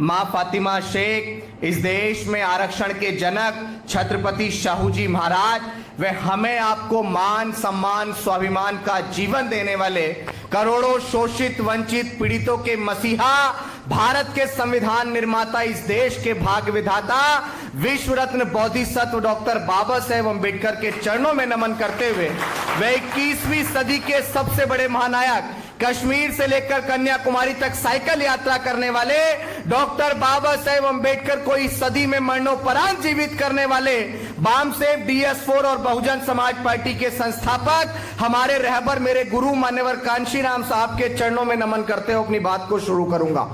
मां फातिमा शेख इस देश में आरक्षण के जनक छत्रपति शाहू जी महाराज वे हमें आपको मान सम्मान स्वाभिमान का जीवन देने वाले करोड़ों शोषित वंचित पीड़ितों के मसीहा भारत के संविधान निर्माता इस देश के भाग्य विधाता विश्व रत्न बोधिसत्व डॉक्टर बाबा साहेब अम्बेडकर के चरणों में नमन करते हुए वे 21वीं सदी के सबसे बड़े महानायक कश्मीर से लेकर कन्याकुमारी तक साइकिल यात्रा करने वाले डॉक्टर बाबा साहेब अम्बेडकर को इस सदी में मरणोपरांत जीवित करने वाले बामसेफ DS4 और बहुजन समाज पार्टी के संस्थापक हमारे रहबर मेरे गुरु मान्यवर कांशीराम साहब के चरणों में नमन करते हुए अपनी बात को शुरू करूंगा।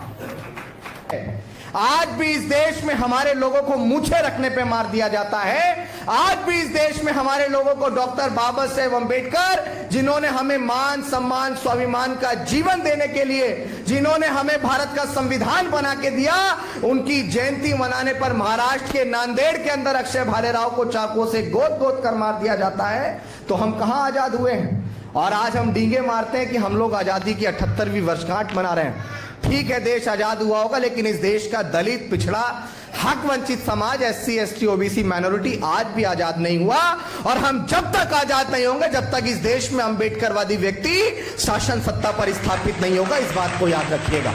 आज भी इस देश में हमारे लोगों को मूछे रखने पे मार दिया जाता है। आज भी इस देश में हमारे लोगों को डॉक्टर बाबा साहेब अम्बेडकर जिन्होंने हमें मान सम्मान स्वाभिमान का जीवन देने के लिए जिन्होंने हमें भारत का संविधान बना के दिया उनकी जयंती मनाने पर महाराष्ट्र के नांदेड़ के अंदर अक्षय भालेराव को चाकुओं से गोद गोद कर मार दिया जाता है। तो हम कहां आजाद हुए हैं? और आज हम डींगे मारते हैं कि हम लोग आजादी की 78वीं वर्षगांठ मना रहे हैं। ठीक है, देश आजाद हुआ होगा, लेकिन इस देश का दलित पिछड़ा हक वंचित समाज SC ST OBC माइनॉरिटी आज भी आजाद नहीं हुआ। और हम जब तक आजाद नहीं होंगे जब तक इस देश में अंबेडकरवादी व्यक्ति शासन सत्ता पर स्थापित नहीं होगा। इस बात को याद रखिएगा,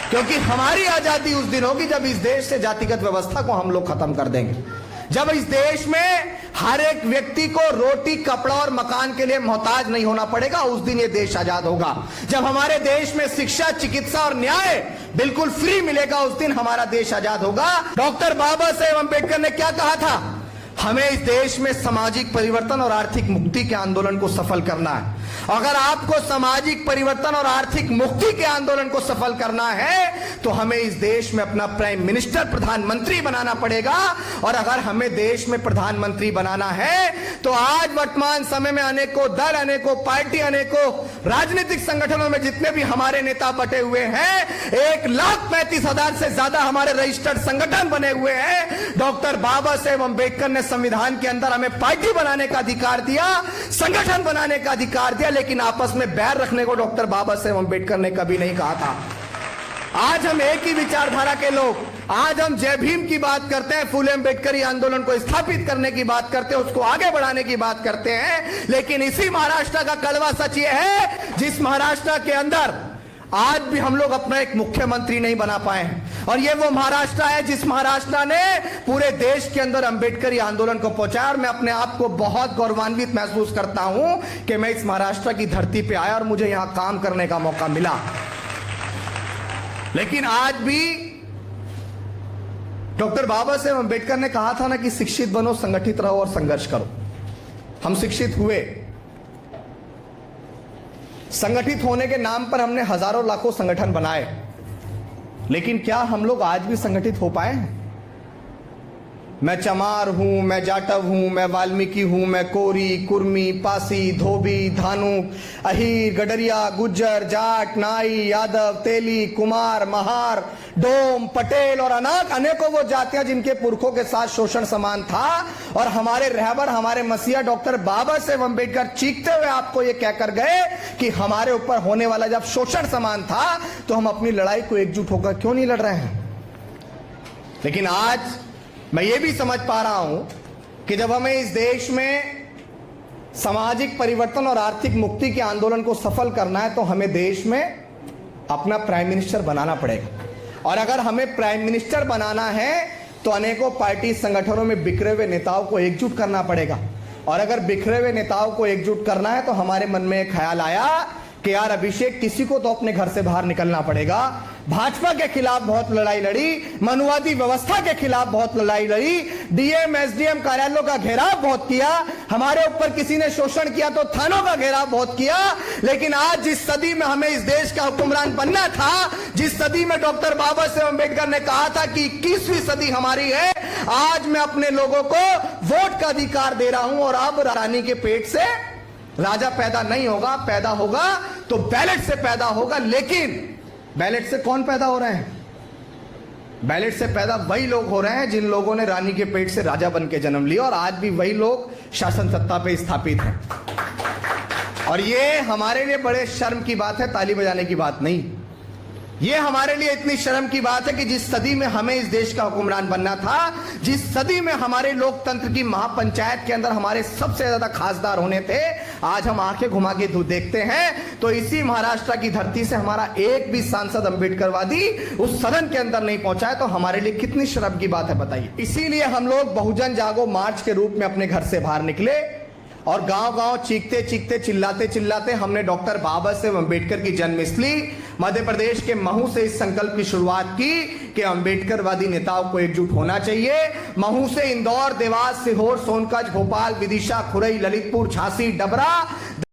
क्योंकि हमारी आजादी उस दिन होगी जब इस देश से जातिगत व्यवस्था को हम लोग खत्म कर देंगे। जब इस देश में हर एक व्यक्ति को रोटी कपड़ा और मकान के लिए मोहताज नहीं होना पड़ेगा, उस दिन ये देश आजाद होगा। जब हमारे देश में शिक्षा चिकित्सा और न्याय बिल्कुल फ्री मिलेगा, उस दिन हमारा देश आजाद होगा। डॉक्टर बाबा साहेब अम्बेडकर ने क्या कहा था? हमें इस देश में सामाजिक परिवर्तन और आर्थिक मुक्ति के आंदोलन को सफल करना है। अगर आपको सामाजिक परिवर्तन और आर्थिक मुक्ति के आंदोलन को सफल करना है तो हमें इस देश में अपना प्राइम मिनिस्टर प्रधानमंत्री बनाना पड़ेगा। और अगर हमें देश में प्रधानमंत्री बनाना है तो आज वर्तमान समय में अनेकों दल, अनेकों पार्टी, अनेकों राजनीतिक संगठनों में जितने भी हमारे नेता बटे हुए हैं, 1,35,000 से ज्यादा हमारे रजिस्टर्ड संगठन बने हुए हैं। डॉक्टर बाबा साहेब अम्बेडकर ने संविधान के अंदर हमें पार्टी बनाने का अधिकार दिया, संगठन बनाने का अधिकार दिया, लेकिन आपस में बैर रखने को डॉक्टर बाबा साहेब अम्बेडकर ने कभी नहीं कहा था। आज हम एक ही विचारधारा के लोग, आज हम जय भीम की बात करते हैं, फूले अम्बेडकरी आंदोलन को स्थापित करने की बात करते हैं, उसको आगे बढ़ाने की बात करते हैं। लेकिन इसी महाराष्ट्र का कड़वा सच ये है जिस महाराष्ट्र के अंदर आज भी हम लोग अपना एक मुख्यमंत्री नहीं बना पाए हैं। और ये वो महाराष्ट्र है जिस महाराष्ट्र ने पूरे देश के अंदर अंबेडकरी आंदोलन को पहुंचाया। और मैं अपने आप को बहुत गौरवान्वित महसूस करता हूं कि मैं इस महाराष्ट्र की धरती पे आया और मुझे यहां काम करने का मौका मिला। लेकिन आज भी डॉक्टर बाबा साहेब अम्बेडकर ने कहा था ना कि शिक्षित बनो, संगठित रहो और संघर्ष करो। हम शिक्षित हुए, संगठित होने के नाम पर हमने हजारों लाखों संगठन बनाए, लेकिन क्या हम लोग आज भी संगठित हो पाए हैं? मैं चमार हूं, मैं जाटव हूं, मैं वाल्मीकि हूं, मैं कोरी, कुर्मी, पासी, धोबी, धानुक, अहीर, गडरिया, गुज्जर, जाट, नाई, यादव, तेली, कुमार, महार, डोम, पटेल और अनेकों वो जातियां जिनके पुरखों के साथ शोषण समान था। और हमारे रहबर, हमारे मसीहा डॉक्टर बाबा साहेब अम्बेडकर चीखते हुए आपको ये कहकर गए कि हमारे ऊपर होने वाला जब शोषण समान था तो हम अपनी लड़ाई को एकजुट होकर क्यों नहीं लड़ रहे हैं? लेकिन आज मैं ये भी समझ पा रहा हूं कि जब हमें इस देश में सामाजिक परिवर्तन और आर्थिक मुक्ति के आंदोलन को सफल करना है तो हमें देश में अपना प्राइम मिनिस्टर बनाना पड़ेगा। और अगर हमें प्राइम मिनिस्टर बनाना है तो अनेकों पार्टी संगठनों में बिखरे हुए नेताओं को एकजुट करना पड़ेगा। और अगर बिखरे हुए नेताओं को एकजुट करना है तो हमारे मन में एक ख्याल आया कि यार अभिषेक, किसी को तो अपने घर से बाहर निकलना पड़ेगा। भाजपा के खिलाफ बहुत लड़ाई लड़ी, मनुवादी व्यवस्था के खिलाफ बहुत लड़ाई लड़ी, डीएम एसडीएम कार्यालयों का घेराव बहुत किया, हमारे ऊपर किसी ने शोषण किया तो थानों का घेराव बहुत किया। लेकिन आज जिस सदी में हमें इस देश का हुक्मरान बनना था, जिस सदी में डॉक्टर बाबा साहेब अम्बेडकर ने कहा था कि 21वीं सदी हमारी है, आज मैं अपने लोगों को वोट का अधिकार दे रहा हूं। और अब रानी के पेट से राजा पैदा नहीं होगा, पैदा होगा तो बैलेट से पैदा होगा। लेकिन बैलेट से कौन पैदा हो रहे हैं? बैलेट से पैदा वही लोग हो रहे हैं जिन लोगों ने रानी के पेट से राजा बन के जन्म लिया, और आज भी वही लोग शासन सत्ता पे स्थापित हैं। और ये हमारे लिए बड़े शर्म की बात है, ताली बजाने की बात नहीं। ये हमारे लिए इतनी शर्म की बात है कि जिस सदी में हमें इस देश का हुक्मरान बनना था, जिस सदी में हमारे लोकतंत्र की महापंचायत के अंदर हमारे सबसे ज्यादा खासदार होने थे, आज हम आंखें घुमा के देखते हैं तो इसी महाराष्ट्र की धरती से हमारा एक भी सांसद अंबेडकरवादी उस सदन के अंदर नहीं पहुंचा है। तो हमारे लिए कितनी शर्म की बात है बताइए। इसीलिए हम लोग बहुजन जागो मार्च के रूप में अपने घर से बाहर निकले और गांव-गांव चीखते चीखते चिल्लाते चिल्लाते हमने डॉक्टर बाबा साहेब अंबेडकर की जन्मस्थली मध्य प्रदेश के महू से इस संकल्प की शुरुआत की कि अंबेडकरवादी नेताओं को एकजुट होना चाहिए। महू से इंदौर, देवास, सीहोर, सोनकच्छ, भोपाल, विदिशा, खुरई, ललितपुर, झांसी, डबरा